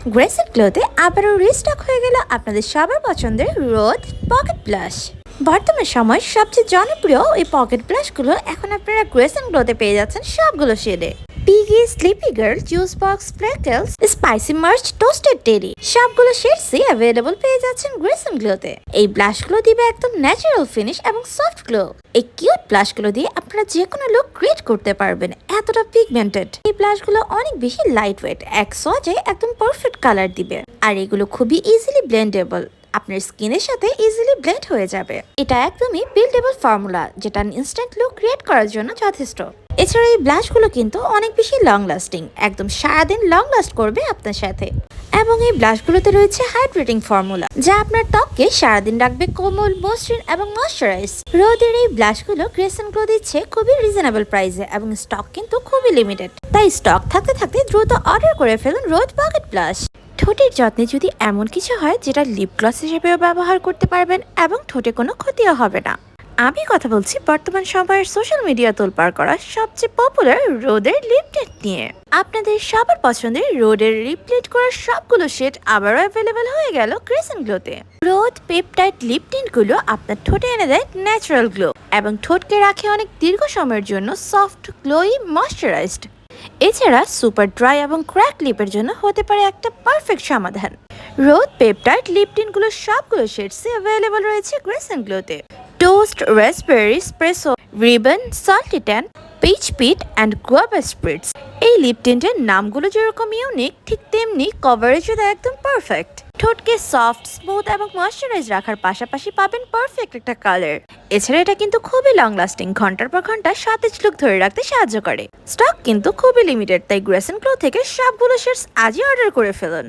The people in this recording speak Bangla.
গ্রেসের গ্লোতে আবারও রিস্টক হয়ে গেল আপনাদের সবার পছন্দের রোদ পকেট ব্লাশ। বর্তমান সময় সবচেয়ে জনপ্রিয় এই পকেট ব্লাশগুলো এখন আপনারা গ্রেস এন্ড গ্লোতে পেয়ে যাচ্ছেন সবগুলো শেডে। Piggy, sleepy girl, juice box, freckles, spicy march, toasted terry সবগুলো শেডসই অ্যাভেলেবল পেয়ে যাচ্ছেন গ্রেস এন্ড গ্লোতে। এই ব্লাশগুলো দিবে একদম ন্যাচারাল ফিনিশ এবং সফট গ্লো। এই কিউট ব্লাশগুলো দিয়ে আপনারা যে কোনো লুক ক্রিয়েট করতে পারবেন, এতটা পিগমেন্টেড। এই ব্লাশগুলো অনেক বেশি লাইট ওয়েট, এক সহজে একদম পারফেক্ট কালার দিবে। আর এগুলো খুবই ইজিলি ব্লেন্ডেবল, আপনার স্কিনের সাথে ইজিলি ব্লেন্ড হয়ে যাবে। এটা একদমই বিল্ডেবল ফর্মুলা, যেটা ইনস্ট্যান্ট লুক ক্রিয়েট করার জন্য যথেষ্ট। এছাড়া এই ব্লাশগুলো কিন্তু অনেক বেশি লং লাস্টিং, একদম সারাদিন লং লাস্ট করবে আপনার সাথে। এবং এই ব্লাশগুলোতে রয়েছে হাইড্রেটিং ফর্মুলা, যা আপনার ত্বককে সারাদিন রাখবে কোমল, মসৃণ এবং ময়শ্চারাইজ। রোদের এই ব্লাশগুলো গ্রেস এন্ড গ্লো দিচ্ছে খুবই রিজনেবল প্রাইসে এবং স্টক কিন্তু খুবই লিমিটেড। তাই স্টক থাকতে থাকতে দ্রুত অর্ডার করে ফেলুন রোদ পকেট ব্লাশ। ঠোঁটের যত্নে যদি এমন কিছু হয় যেটা লিপ গ্লস হিসেবেও ব্যবহার করতে পারবেন এবং ঠোঁটে কোনো ক্ষতিও হবে না। আমি কথা বলছি বর্তমান সময়ের সোশ্যাল মিডিয়া তোলপাড় করা সবচেয়ে পপুলার রোদের লিপ টিন্ট নিয়ে। আপনাদের সবার পছন্দের রোদের লিপ টিন্ট করার সবগুলো শেড আবারও অ্যাভেলেবেল হয়ে গেল গ্রেস এন্ড গ্লোতে। রোদ পেপটাইড লিপ টিন্ট গুলো আপনার ঠোঁটে এনে দেয় ন্যাচারাল গ্লো এবং ঠোঁটকে রাখে অনেক দীর্ঘ সময়ের জন্য সফট, গ্লোই, ময়শ্চারাইজড। এছাড়া সুপার ড্রাই এবং ক্র্যাক লিপের জন্য হতে পারে একটা পারফেক্ট সমাধান। রোদ পেপটাইড লিপ টিন্টগুলো সবগুলো শেডসে অ্যাভেলেবল রয়েছে গ্রেস এন্ড গ্লোতে। Toast, raspberry, espresso, ribbon, salty tan, peach pit and guava spritz. এই লিপ টিন্টের নামগুলো যেরকম ইউনিক, ঠিক তেমনি কভারেজও একদম পারফেক্ট। ঠোঁটকে সফট, স্মুথ এবং ময়শ্চারাইজ রাখার পাশাপাশি পাবেন পারফেক্ট একটা কালার। এছাড়া এটা কিন্তু খুবই লং লাস্টিং, ঘন্টার পর ঘন্টা সতেজ লুক ধরে রাখতে সাহায্য করে। স্টক কিন্তু খুবই লিমিটেড, তাই গ্রেস এন্ড গ্লো থেকে সবগুলো শেডস আজই অর্ডার করে ফেলুন।